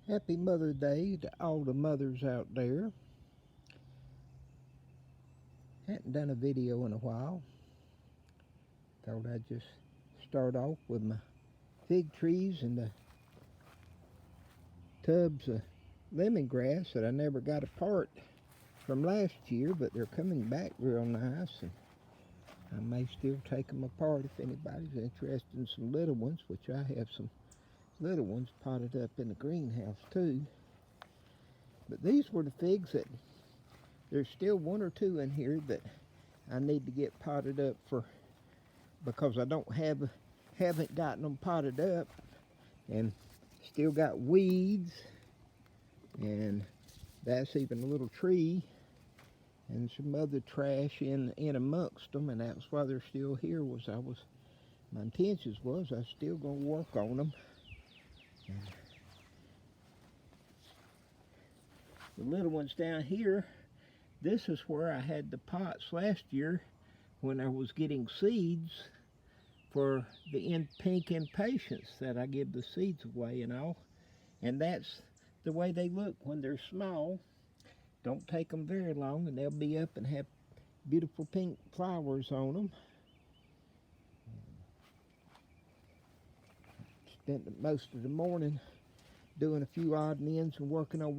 Happy Mother's Day to all the mothers out there. Hadn't done a video in a while. Thought I'd just start off with my fig trees and the tubs of lemongrass that I never got apart from last year, but they're coming back real nice, and I may still take them apart if anybody's interested in some little ones, which I have some little ones potted up in the greenhouse too. But these were the figs that there's still one or two in here that I need to get potted up for, because I haven't gotten them potted up, and still got weeds, and that's even a little tree and some other trash in amongst them, and that's why they're still here. My intentions was I was still gonna work on them. And the little ones down here, this is where I had the pots last year when I was getting seeds for the pink impatiens that I give the seeds away and all. And that's the way they look when they're small. Don't take them very long and they'll be up and have beautiful pink flowers on them. Spent most of the morning doing a few odd and ends and working on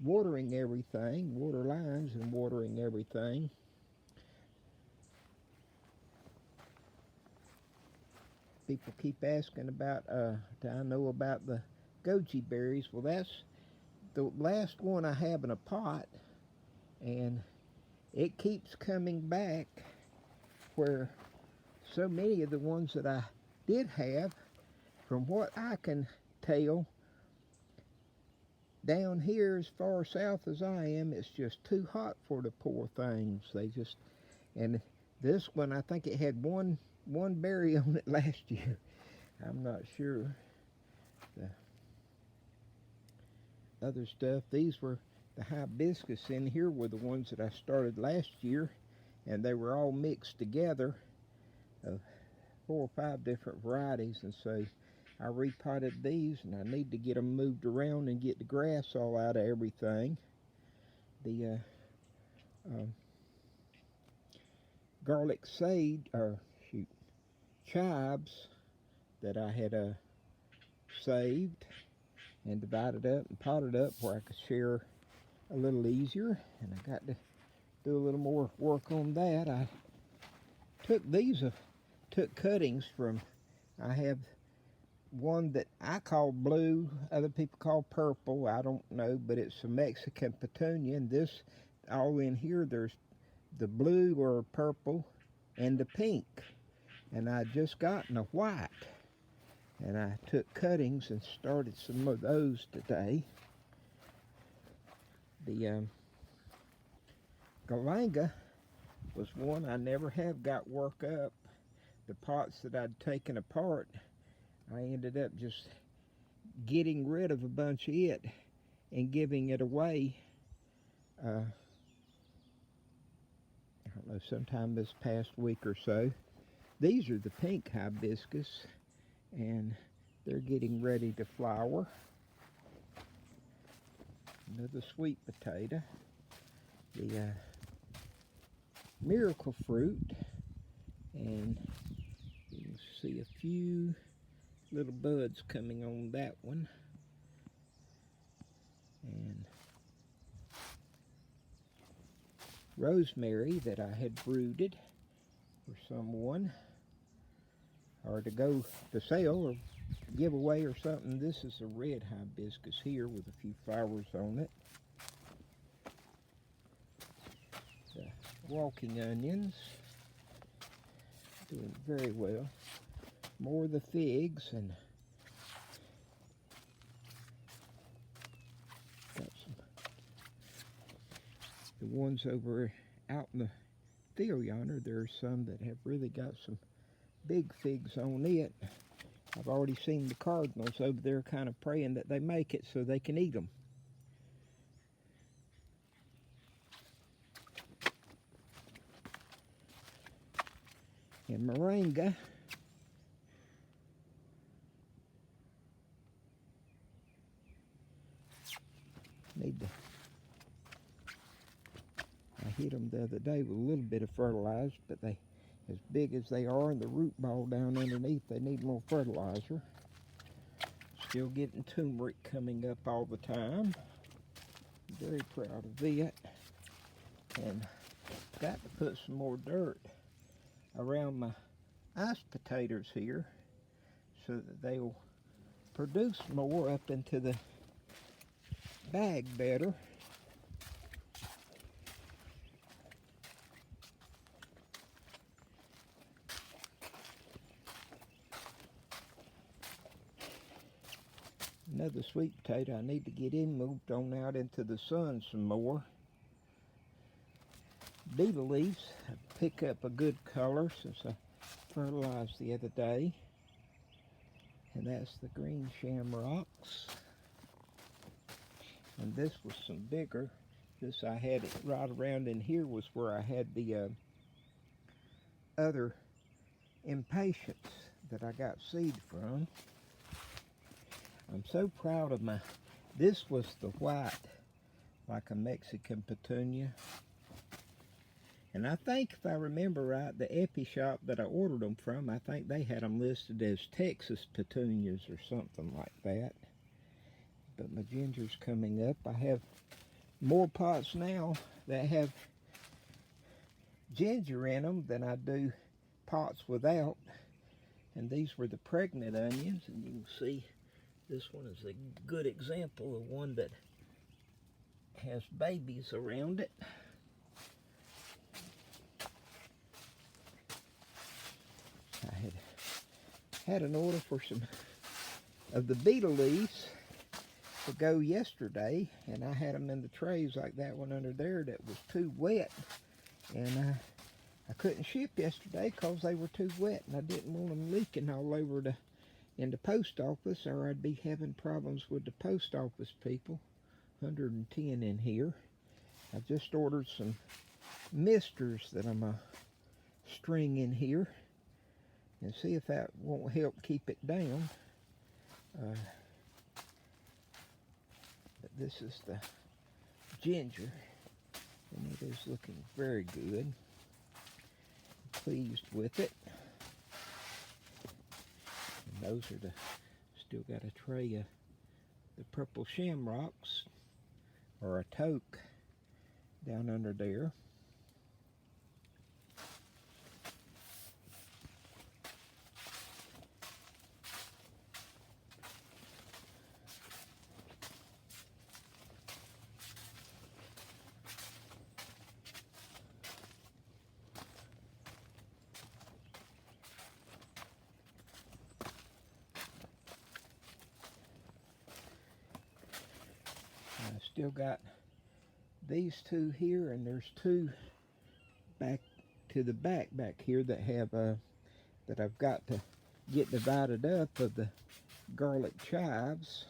watering everything, water lines and watering everything. People keep asking about, do I know about the goji berries? Well, that's the last one I have in a pot, and it keeps coming back, where so many of the ones that I did have, from what I can tell, down here as far south as I am, it's just too hot for the poor things. And this one, I think it had one berry on it last year. I'm not sure. The other stuff, these were the hibiscus in here, were the ones that I started last year, and they were all mixed together of 4 or 5 different varieties, and so I repotted these, and I need to get them moved around and get the grass all out of everything. The garlic sage, chives that I had saved and divided up and potted up where I could share a little easier, and I got to do a little more work on that. I took cuttings from, I have one that I call blue, other people call purple, I don't know, but it's a Mexican petunia, and this, all in here, there's the blue or purple and the pink, and I just gotten a white, and I took cuttings and started some of those today. The galanga was one I never have got work up. The pots that I'd taken apart, I ended up just getting rid of a bunch of it and giving it away. I don't know, sometime this past week or so. These are the pink hibiscus, and they're getting ready to flower. Another sweet potato. The miracle fruit, and you can see a few little buds coming on that one. And rosemary that I had brooded for someone, or to go to sell or give away or something. This is a red hibiscus here with a few flowers on it. The walking onions, doing very well. More of the figs, and got some, the ones over out in the field yonder, there's some that have really got some big figs on it. I've already seen the cardinals over there kind of praying that they make it so they can eat them. And moringa, Need to. I hit them the other day with a little bit of fertilizer, but they, as big as they are, and the root ball down underneath, they need more fertilizer. Still getting turmeric coming up all the time. Very proud of that. And got to put some more dirt around my ice potatoes here so that they will produce more up into the bag better. Another sweet potato I need to get in, moved on out into the sun some more. Beetle leaves pick up a good color since I fertilized the other day. And that's the green shamrocks. And this was some bigger. This I had it right around in here was where I had the other impatiens that I got seed from. I'm so proud of my, this was the white, like a Mexican petunia. And I think if I remember right, the Epi shop that I ordered them from, I think they had them listed as Texas petunias or something like that. But my ginger's coming up. I have more pots now that have ginger in them than I do pots without. And these were the pregnant onions, and you can see this one is a good example of one that has babies around it. I had an order for some of the beetle leaves to go yesterday, and I had them in the trays like that one under there that was too wet, and I couldn't ship yesterday because they were too wet, and I didn't want them leaking all over in the post office, or I'd be having problems with the post office people. 110 in here. I just ordered some misters that I'm string in here, and see if that won't help keep it down. But this is the ginger, and it is looking very good. Pleased with it. And those are still got a tray of the purple shamrocks, or a toque, down under there. Still got these two here, and there's two back to the back here that have that I've got to get divided up of the garlic chives.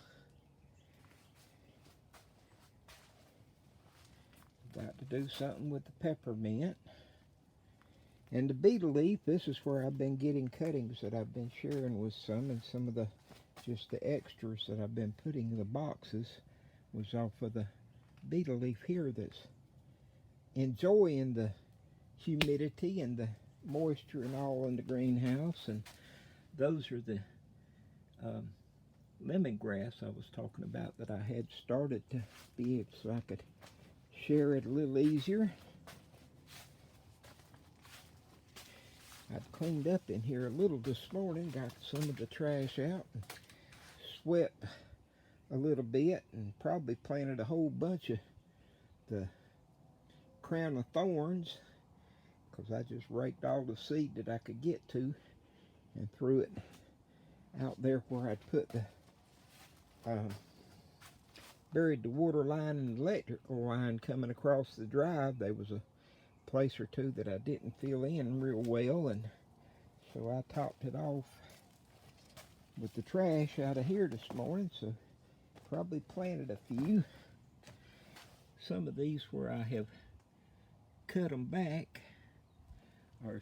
Got to do something with the peppermint. And the beetle leaf, this is where I've been getting cuttings that I've been sharing with some, and some of the just the extras that I've been putting in the boxes was off of the beetle leaf here that's enjoying the humidity and the moisture and all in the greenhouse. And those are the lemongrass I was talking about that I had started to be able, so I could share it a little easier. I've cleaned up in here a little this morning, got some of the trash out and swept a little bit, and probably planted a whole bunch of the crown of thorns, because I just raked all the seed that I could get to and threw it out there where I'd put the buried the water line and the electrical line coming across the drive. There was a place or two that I didn't fill in real well, and so I topped it off with the trash out of here this morning. So probably planted a few. Some of these where I have cut them back are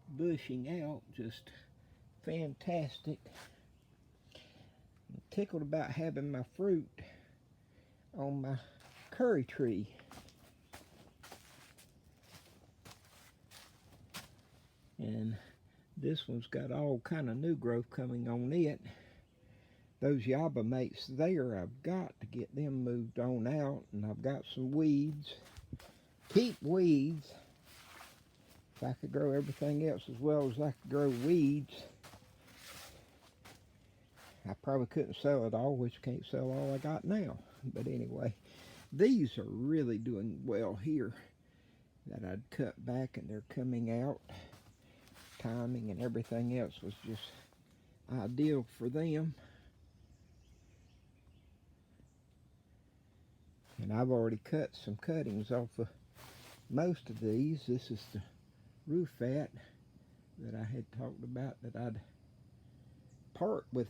bushing out just fantastic. I'm tickled about having my fruit on my curry tree. And this one's got all kind of new growth coming on it. Those Yaba mates there, I've got to get them moved on out, and I've got some weeds. Keep weeds. If I could grow everything else as well as I could grow weeds, I probably couldn't sell it all, which can't sell all I got now. But anyway, these are really doing well here that I'd cut back, and they're coming out. Timing and everything else was just ideal for them. And I've already cut some cuttings off of most of these. This is the Rufat that I had talked about, that I'd part with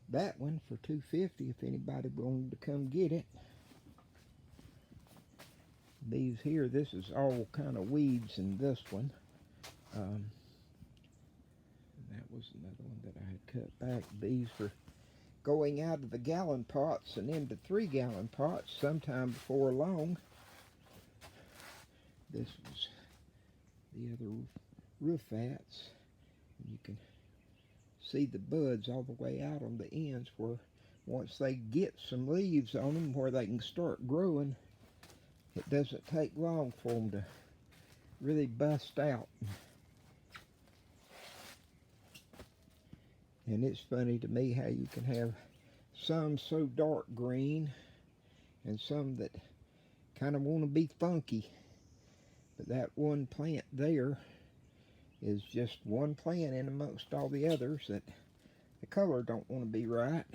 that one for $2.50 if anybody wanted to come get it. These here, this is all kind of weeds in this one. That was another one that I had cut back. These were going out of the gallon pots and into 3-gallon pots sometime before long. This was the other Rufats. You can see the buds all the way out on the ends, where once they get some leaves on them where they can start growing, it doesn't take long for them to really bust out. And it's funny to me how you can have some so dark green and some that kind of want to be funky. But that one plant there is just one plant in amongst all the others that the color don't want to be right.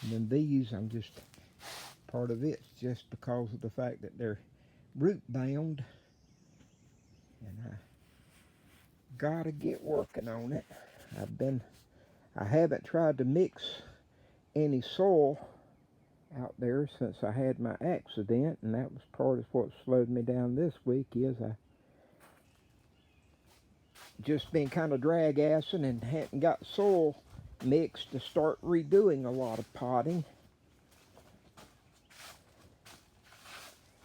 And then these, I'm just, part of it's just because of the fact that they're root bound. And I gotta get working on it. I haven't tried to mix any soil out there since I had my accident, and that was part of what slowed me down this week. Is I just been kind of drag assing and hadn't got soil mixed to start redoing a lot of potting.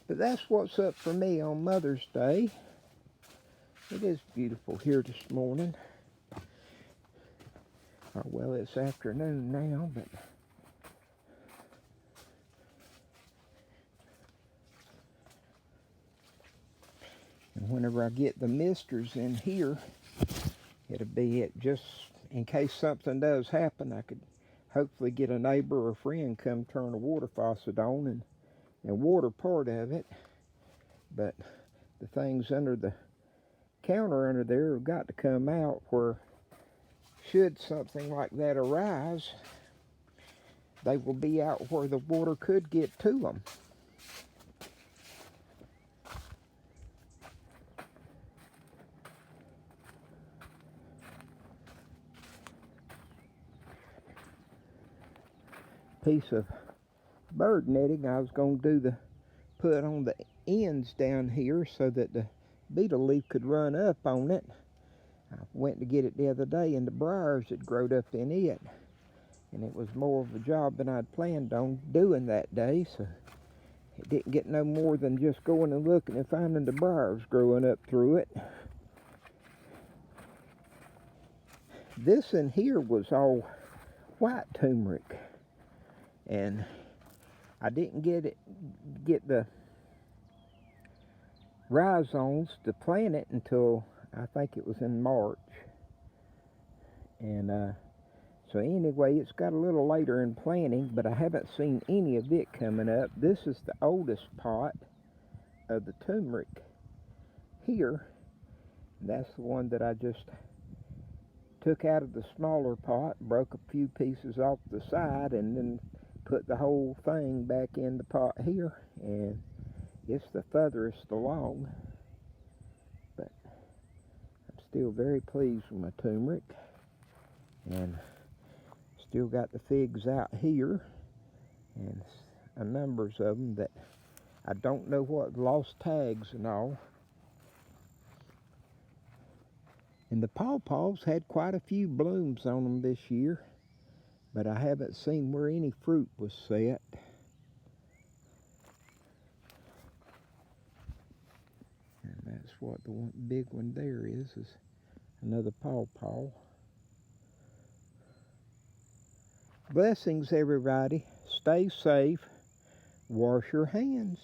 But that's what's up for me on Mother's Day. It is beautiful here this morning. Well, it's afternoon now, but and whenever I get the misters in here, it'll be it. Just in case something does happen, I could hopefully get a neighbor or friend come turn a water faucet on and water part of it. But the things under the counter under there have got to come out, where should something like that arise, they will be out where the water could get to them. Piece of bird netting I was going to put on the ends down here so that the beetle leaf could run up on it. I went to get it the other day, and the briars had growed up in it, and it was more of a job than I'd planned on doing that day, so it didn't get no more than just going and looking and finding the briars growing up through it. This in here was all white turmeric, and I didn't get the rhizomes to plant it until I think it was in March. And so anyway, it's got a little later in planting, but I haven't seen any of it coming up. This is the oldest pot of the turmeric here. That's the one that I just took out of the smaller pot, broke a few pieces off the side, and then put the whole thing back in the pot here. And it's the furthest along, but I'm still very pleased with my turmeric. And still got the figs out here, and a numbers of them that I don't know what, lost tags and all. And the pawpaws had quite a few blooms on them this year. but I haven't seen where any fruit was set. And that's what the one, big one there is another pawpaw. Blessings, everybody. Stay safe. Wash your hands.